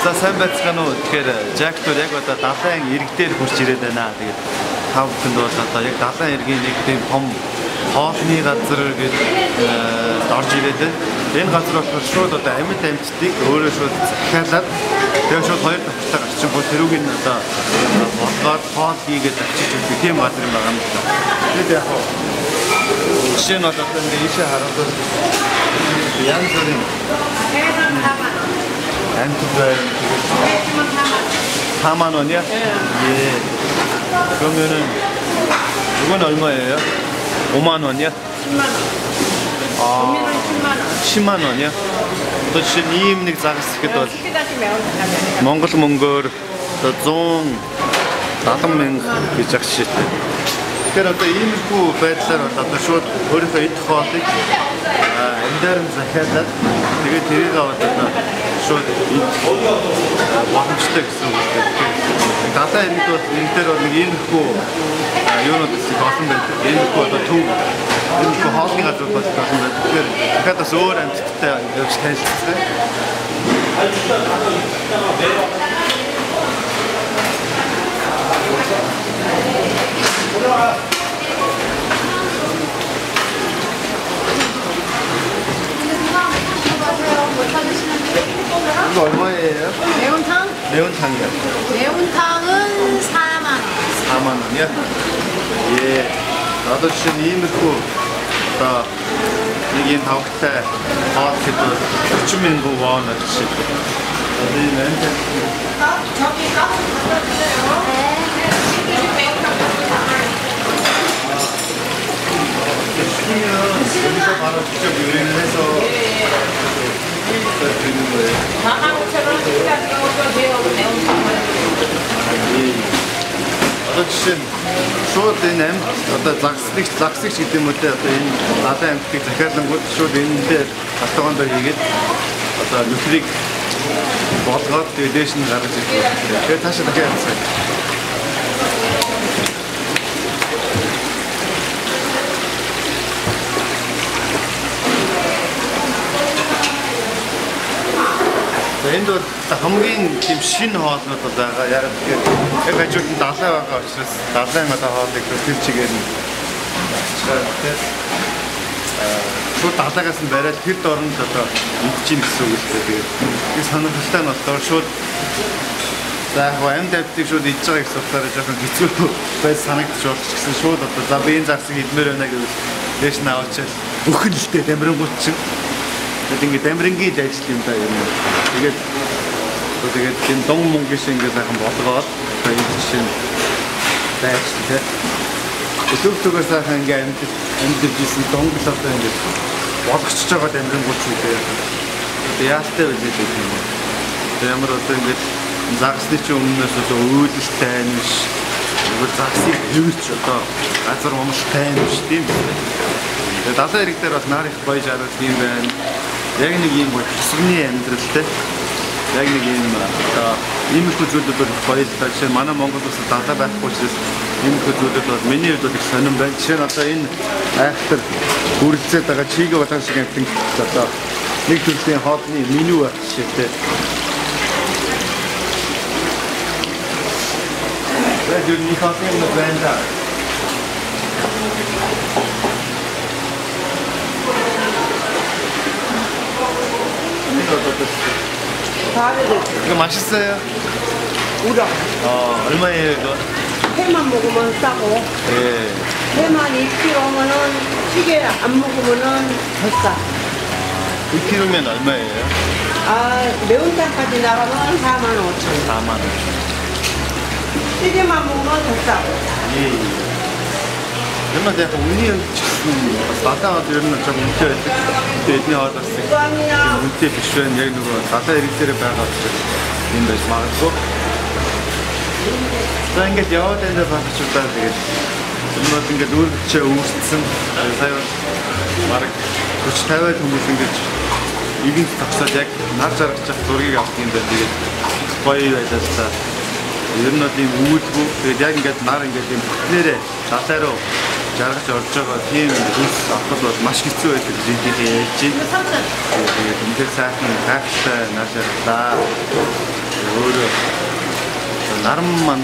За сайн байцгаана уу. Тэгэхээр Жактор яг одоо далайн ирэг дээр хурж ирээд байна. Тэгээд тав бүхэнд бол одоо яг далайн иргэний нэг тийм том хоолны газар гэж орж ирээд байна. Энэ газар болохоор шууд одоо амьд амьтдыг өөрөө шууд захиалаад тэгээд шууд хоёр давхртаа гарчин бол тэрүүгийн одоо болгоод хоол хийгээд авчиж өгөх тийм газар юм байгаа юм л да. Тэгээд яг жишээ нь бол одоо ингээ ийшээ харахад янз бүрийн антибиотик 타만 원이야? 예. 그러면은 이건 얼마예요? 5만 원이야? 10만 원. 아, 10만 원. 10만 원이야? 또 지금 이임닉 작았을게 또 시키다시 매운 사람이야. 몽골 또 좀 나동맹 비작시. 그래서 또 이임구 배틀을 또 шууд өөрийнхөө идэх хоолыг амьдаар нь захиалаад тэгээд тэрийг аваад шууд боломжтой гэсэн үг дээ. Далайн иргэд бол энэ дээр нэг иймэрхүү юунууд их олон байдаг. Иймэрхүү одоо төв иймэрхүү хоолны газар бол олон байдаг. Тэгэхээр дахиад бас өөр амьтдтай явж танилцсан. 이거 얼마예요? 매운탕? 매운탕이요. 매운탕은 4만 원. 4만 원이야? 예. 나도 지금 이미고 다 이게 나오겠다. 하트도 주민부 와나 씨. 어디는 저기 가서 갖다 주세요. 시키면 여기서 바로 직접 요리를 해서 드리는 거예요. 45,000원 시키다 들어오고 돼요. 매운탕만. Одоо жишээ нь шууд энэ одоо загсагч гэдэг юм үү те одоо энэ надад амьтдыг захиалангууд шууд энэ дээр хатгоондоо хийгээд одоо нөхрийг болгоод тэгээ дээш нь гаргаж ирдэг. Тэгээ таашаа дахиад явцгаая. Энд бол хамгийн тийм шинэ хоолнууд байгаа. Яг тэгэхээр яг хажууд нь далай байгаа учраас далайн одоо хоолыг тэр чигээр нь шууд далайгаас нь бариад тэр дорнд одоо идчихин гэсэн үг л дээ. Тэгээд сонирхолтой нь болохоор шууд за яг амьд амьтдыг шууд идж байгаа гэсэн утгаараа жоохон хэцүү байж санагдчих болж ч гэсэн шууд одоо за биеийн загсыг идмээр байна гэвэл дээш нь аваачаад өхөн л дээ дамирангууд чинь тэгээд ингэ дамирынгийн ажил юм да юм. Тэгээд тийм дон мөнгөш ингэ сайхан болгоод энэ жишээ нь байцтай. Өсөвтөгөө сайхан ингэ амьдэржсэн донглоо ингэ болгочихж байгаа дамирангууд шүү дээ. Яалтай байлээ гэх юм уу. Ямар одоо ингэ загсны чи өмнөөс одоо үйлдэлтэй юм биш. Нөгөө загсыг хөвч одоо газар момштой юм биш тийм. Тэгээд далайн ирэг дээр бол нар их гоё жаргал юм байна. Яг нэг юм гоё хэсэгний амьдралтай яг нэг юм одоо иймэрхүү зүйлүүд бол гоё л та жишээ манай Монгол улс далай байхгүй учраас иймэрхүү зүйлүүд бол миний хувьд бол их сонирн байна. Жишээ нь одоо энэ айхтар үргэлжлээд байгаа чигээ болон шиг амтэн одоо нэг төрлийн хоолны меню байх жишээтэй. Яг юу нэг хоолны юм байна да. 이거 맛있어요? 우럭. 얼마예요 이거? 회만 먹으면 싸고. 예. 회만 2kg면은 찌개 안 먹으면은 더 싸. 2kg면 얼마예요? 매운탕까지 나가면 4만 5천 원. 4만 원. 찌개만 먹으면 더 싸고. 예. Immer der Union Vater hat irgendwann schon die Haardassig. Und die beschweren irgendwo. Vater irritiert bei Hauptstadt. In das machen so. Dann geht ja auch in der Hauptstadt geht. Immer den Geduld zu usten. Das heißt, Mark, du ставят хүмүүс ингэж игэнт тагсаад яг нар жаргаж зургийг авах юм байна. Тэгээд гоё байлаа. Ер нь бол ийм үүлгүй. Тэгээд яг ингэж нар ингэж ийм бүтнээрээ далай руу жаргаж орж байгаа тийм зүйлс авах бол маш хэцүү байдаг зүйлийг ярьж байна. Тэгээд үнээр сайхан хайртай нар жаргалаа. өөрөө нарамман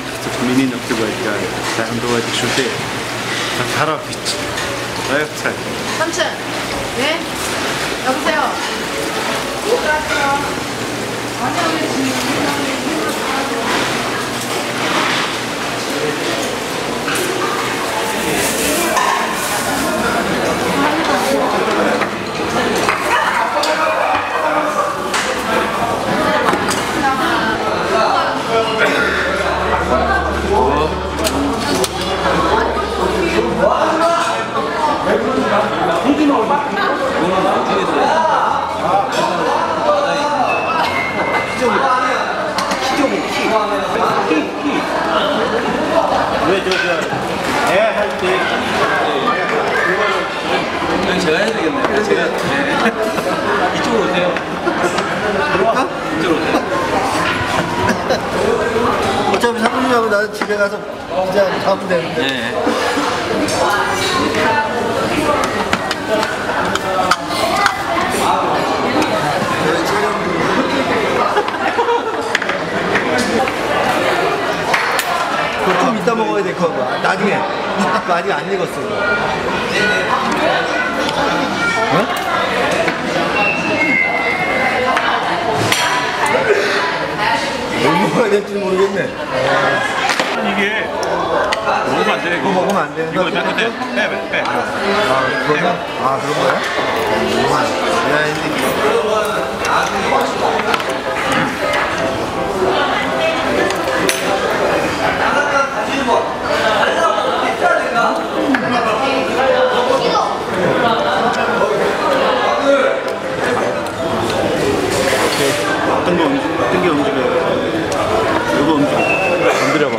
миний нөхдөг байлаа. Сайхан дуудаг шүү дээ. Хараа бич. баярцай. 삼촌. 네? 여보세요. 제가 해야 되겠네요. 제가 이쪽으로 오세요. 그럴까? 이쪽으로 오세요. 어차피 사부님하고 나는 집에 가서 그냥 가면 되는데. 네. 그거 좀 이따 먹어야 될 거야. 나중에. 그거 아직 안 익었어. 어? 뭘 먹어야 될지 모르겠네. 이게 먹으면 안 돼. 이거 먹으면 안 되는 이거 거야? 나 그때 빼. 아, 그러면? 아, 그런 거야? 야, 이제. 어떤 거 움직여요? 이거 움직여.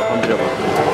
건드려봐.